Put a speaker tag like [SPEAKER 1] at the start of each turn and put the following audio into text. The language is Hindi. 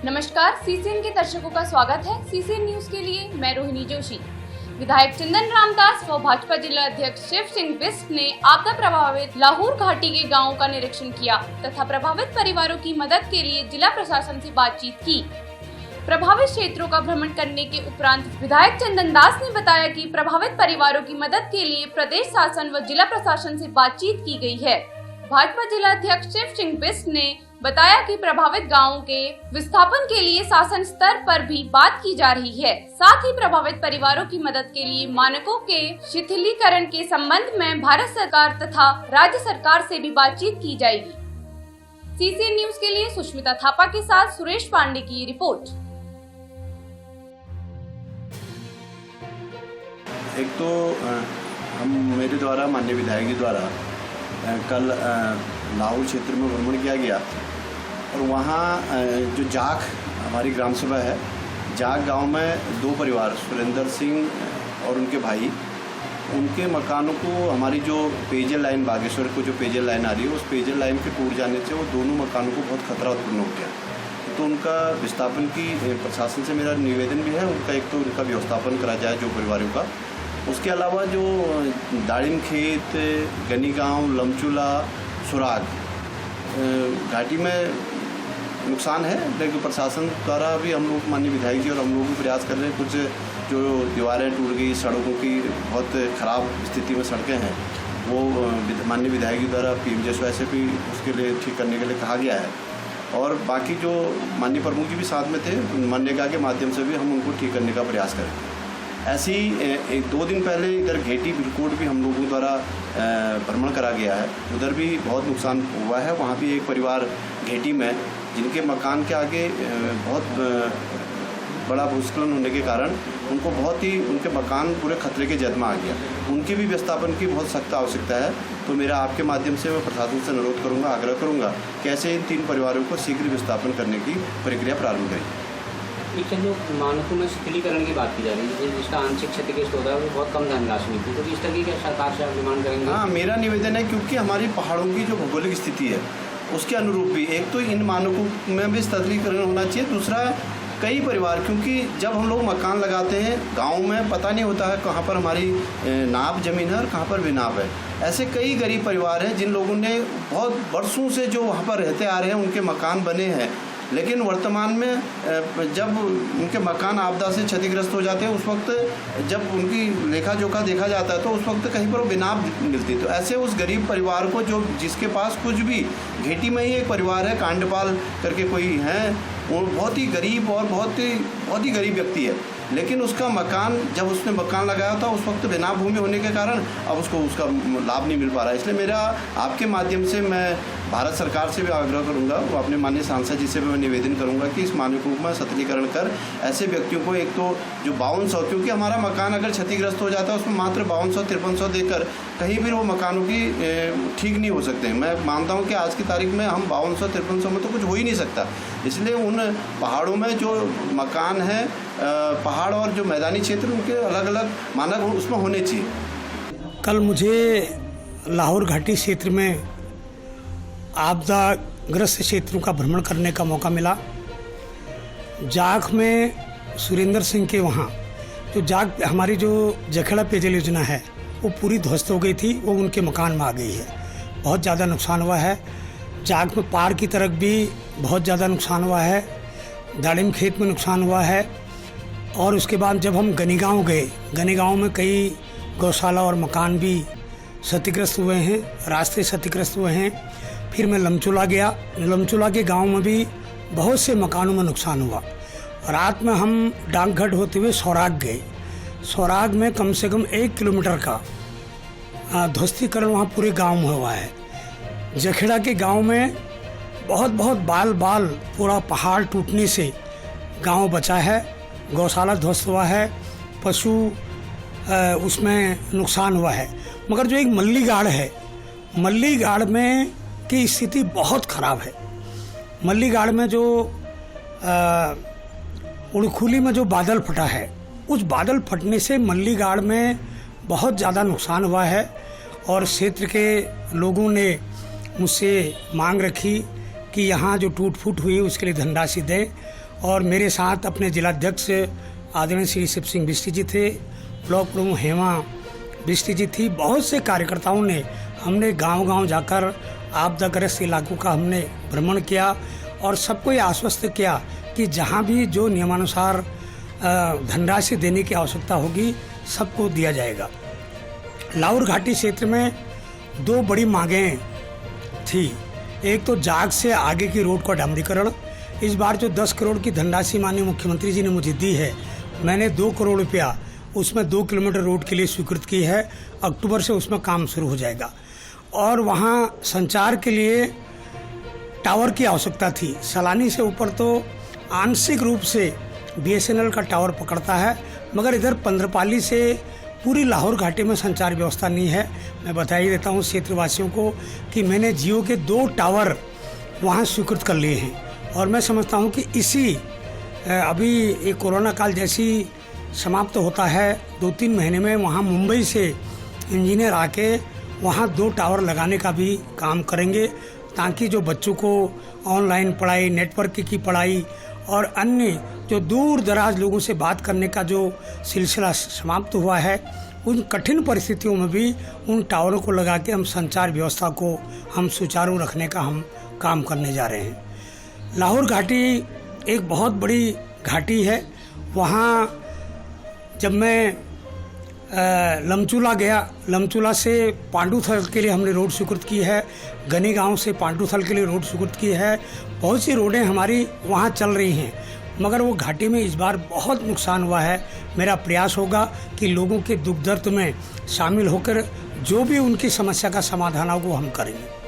[SPEAKER 1] नमस्कार, सीसीएन के दर्शकों का स्वागत है। सीसीएन न्यूज के लिए मैं रोहिणी जोशी। विधायक चंदन रामदास व भाजपा जिला अध्यक्ष शिव सिंह बिष्ट ने आपदा प्रभावित लाहौर घाटी के गांवों का निरीक्षण किया तथा प्रभावित परिवारों की मदद के लिए जिला प्रशासन से बातचीत की। प्रभावित क्षेत्रों का भ्रमण करने के उपरांत विधायक चंदन दास ने बताया कि प्रभावित परिवारों की मदद के लिए प्रदेश शासन व जिला प्रशासन से बातचीत की गई है। भाजपा जिला अध्यक्ष शिव सिंह बिष्ट ने बताया कि प्रभावित गांवों के विस्थापन के लिए शासन स्तर पर भी बात की जा रही है। साथ ही प्रभावित परिवारों की मदद के लिए मानकों के शिथिलीकरण के संबंध में भारत सरकार तथा राज्य सरकार से भी बातचीत की जाएगी। सीसीएन न्यूज के लिए सुष्मिता थापा के साथ सुरेश पांडे की रिपोर्ट।
[SPEAKER 2] एक तो मेरे द्वारा माननीय विधायक जी द्वारा कल लाहौर क्षेत्र में भ्रमण किया गया और वहाँ जो जाख हमारी ग्राम सभा है, जाख गांव में दो परिवार सुरेंद्र सिंह और उनके भाई, उनके मकानों को हमारी जो पेयजल लाइन बागेश्वर को जो पेयजल लाइन आ रही है उस पेयजल लाइन के टूट जाने से वो दोनों मकानों को बहुत खतरा उत्पन्न हो गया। तो उनका विस्थापन की प्रशासन से मेरा निवेदन भी है, उनका एक तो उनका व्यवस्थापन करा जाए जो परिवारों का। उसके अलावा जो दाड़िम खेत, गनी गाँव, लमचूला, सुराग घाटी में नुकसान है, लेकिन प्रशासन द्वारा भी हम लोग माननीय विधायक जी और हम लोग भी प्रयास कर रहे हैं। कुछ जो दीवारें टूट गई, सड़कों की बहुत ख़राब स्थिति में सड़कें हैं, वो माननीय विधायक जी द्वारा पीएमजीएसवाई से भी उसके लिए ठीक करने के लिए कहा गया है। और बाकी जो माननीय प्रमुख जी भी साथ में थे, मनरेगा के माध्यम से भी हम उनको ठीक करने का प्रयास करें। ऐसे ही एक दो दिन पहले इधर घेटी बिलकोट भी हम लोगों द्वारा भ्रमण करा गया है, उधर भी बहुत नुकसान हुआ है। वहाँ भी एक परिवार घेटी में जिनके मकान के आगे बहुत बड़ा भूस्खलन होने के कारण उनको बहुत ही उनके मकान पूरे खतरे के जद में आ गया, उनके भी विस्थापन की बहुत सख्त आवश्यकता है। तो मेरा आपके माध्यम से मैं प्रशासन से अनुरोध करूँगा, आग्रह करूँगा कि ऐसे इन तीन परिवारों को शीघ्र विस्थापन करने की प्रक्रिया प्रारंभ करें।
[SPEAKER 3] जो मानकों में शिथिलीकरण की बात की जा रही है, जिसका आंशिक क्षतिग्रस्त होता है वो बहुत कम धनराशि मिलती है, तो इस तरह की क्या सरकार से आप डिमांड करेंगे?
[SPEAKER 2] हाँ, मेरा निवेदन है, क्योंकि हमारी पहाड़ों की जो भौगोलिक स्थिति है उसके अनुरूप भी एक तो इन मानकों में भी शिथिलीकरण होना चाहिए। दूसरा, कई परिवार, क्योंकि जब हम लोग मकान लगाते हैं गांव में पता नहीं होता है कहाँ पर हमारी नाप ज़मीन है और कहाँ पर बेनाप है। ऐसे कई गरीब परिवार हैं जिन लोगों ने बहुत बरसों से जो वहाँ पर रहते आ रहे हैं, उनके मकान बने हैं, लेकिन वर्तमान में जब उनके मकान आपदा से क्षतिग्रस्त हो जाते हैं, उस वक्त जब उनकी लेखा जोखा देखा जाता है तो उस वक्त कहीं पर वो बेनाप मिलती। तो ऐसे उस गरीब परिवार को जो जिसके पास कुछ भी, घेटी में ही एक परिवार है, कांडपाल करके कोई है, वो बहुत ही गरीब और बहुत ही गरीब व्यक्ति है, लेकिन उसका मकान जब उसने मकान लगाया था उस वक्त बेनाप भूमि होने के कारण अब उसको उसका लाभ नहीं मिल पा रहा है। इसलिए मेरा आपके माध्यम से मैं भारत सरकार से भी आग्रह करूंगा, वो अपने माननीय सांसद जी से भी मैं निवेदन करूंगा कि इस मानकों में शिथिलीकरण कर ऐसे व्यक्तियों को एक तो जो 5200, क्योंकि हमारा मकान अगर क्षतिग्रस्त हो जाता है उसमें मात्र 5200-5300 देकर कहीं भी वो मकानों की ठीक नहीं हो सकते हैं। मैं मानता हूँ कि आज की तारीख में हम 5200-5300 में तो कुछ हो ही नहीं सकता। इसलिए उन पहाड़ों में जो मकान है, पहाड़ और जो मैदानी क्षेत्र, उनके अलग अलग मानक उसमें होने चाहिए।
[SPEAKER 4] कल मुझे लाहौर घाटी क्षेत्र में आपदाग्रस्त क्षेत्रों का भ्रमण करने का मौका मिला। जाख में सुरेंद्र सिंह के वहाँ जो जाख हमारी जो जखेड़ा पेयजल योजना है वो पूरी ध्वस्त हो गई थी, वो उनके मकान में आ गई है। बहुत ज़्यादा नुकसान हुआ है। जाख में पार की तरफ भी बहुत ज़्यादा नुकसान हुआ है, दाड़िम खेत में नुकसान हुआ है। और उसके बाद जब हम गनी गाँव गए, गनी गाँव में कई गौशाला और मकान भी क्षतिग्रस्त हुए हैं, रास्ते क्षतिग्रस्त हुए हैं। फिर मैं लमचूला गया, लमचूला के गांव में भी बहुत से मकानों में नुकसान हुआ। रात में हम डाकघाट होते हुए सौराग गए। सौराग में कम से कम 1 किलोमीटर का ध्वस्तीकरण वहाँ पूरे गांव में हुआ है। जखेड़ा के गांव में बहुत बाल पूरा पहाड़ टूटने से गांव बचा है, गौशाला ध्वस्त हुआ है, पशु उसमें नुकसान हुआ है। मगर जो एक मल्लीगाड़ है, मल्लीगाड़ में की स्थिति बहुत ख़राब है। मल्लीगाड़ में जो उड़खुली में जो बादल फटा है, उस बादल फटने से मल्लीगाड़ में बहुत ज़्यादा नुकसान हुआ है। और क्षेत्र के लोगों ने मुझसे मांग रखी कि यहाँ जो टूट फूट हुई उसके लिए धनराशि दें और मेरे साथ अपने जिलाध्यक्ष आदरणीय श्री शिव सिंह बिष्ट जी थे, ब्लॉक प्रमुख हेमा बिष्ट जी थी। बहुत से कार्यकर्ताओं ने हमने गांव-गांव जाकर आपदाग्रस्त इलाकों का हमने भ्रमण किया और सबको ये आश्वस्त किया कि जहां भी जो नियमानुसार धनराशि देने की आवश्यकता होगी सबको दिया जाएगा। लाहौर घाटी क्षेत्र में दो बड़ी मांगें थी। एक तो जाग से आगे की रोड का डामरीकरण। इस बार जो 10 करोड़ की धनराशि माननीय मुख्यमंत्री जी ने मुझे दी है, मैंने 2 करोड़ रुपया उसमें 2 किलोमीटर रोड के लिए स्वीकृत की है। अक्टूबर से उसमें काम शुरू हो जाएगा। और वहाँ संचार के लिए टावर की आवश्यकता थी। सलानी से ऊपर तो आंशिक रूप से BSNL का टावर पकड़ता है, मगर इधर पंद्रपाली से पूरी लाहौर घाटी में संचार व्यवस्था नहीं है। मैं बधाई देता हूँ क्षेत्रवासियों को कि मैंने जियो के 2 टावर वहाँ स्वीकृत कर लिए हैं और मैं समझता हूँ कि इसी अभी ये कोरोना काल जैसी समाप्त होता है 2-3 महीने में वहाँ मुंबई से इंजीनियर आके वहाँ 2 टावर लगाने का भी काम करेंगे, ताकि जो बच्चों को ऑनलाइन पढ़ाई, नेटवर्क की पढ़ाई और अन्य जो दूर दराज लोगों से बात करने का जो सिलसिला समाप्त हुआ है, उन कठिन परिस्थितियों में भी उन टावरों को लगा के हम संचार व्यवस्था को हम सुचारू रखने का हम काम करने जा रहे हैं। लाहौर घाटी एक बहुत बड़ी घाटी है। वहाँ जब मैं लमचूला गया, लमचूला से पांडुथल के लिए हमने रोड स्वीकृत की है, गनी गांव से पांडुथल के लिए रोड स्वीकृत की है। बहुत सी रोडें हमारी वहाँ चल रही हैं, मगर वो घाटी में इस बार बहुत नुकसान हुआ है। मेरा प्रयास होगा कि लोगों के दुख दर्द में शामिल होकर जो भी उनकी समस्या का समाधान हो वो हम करेंगे।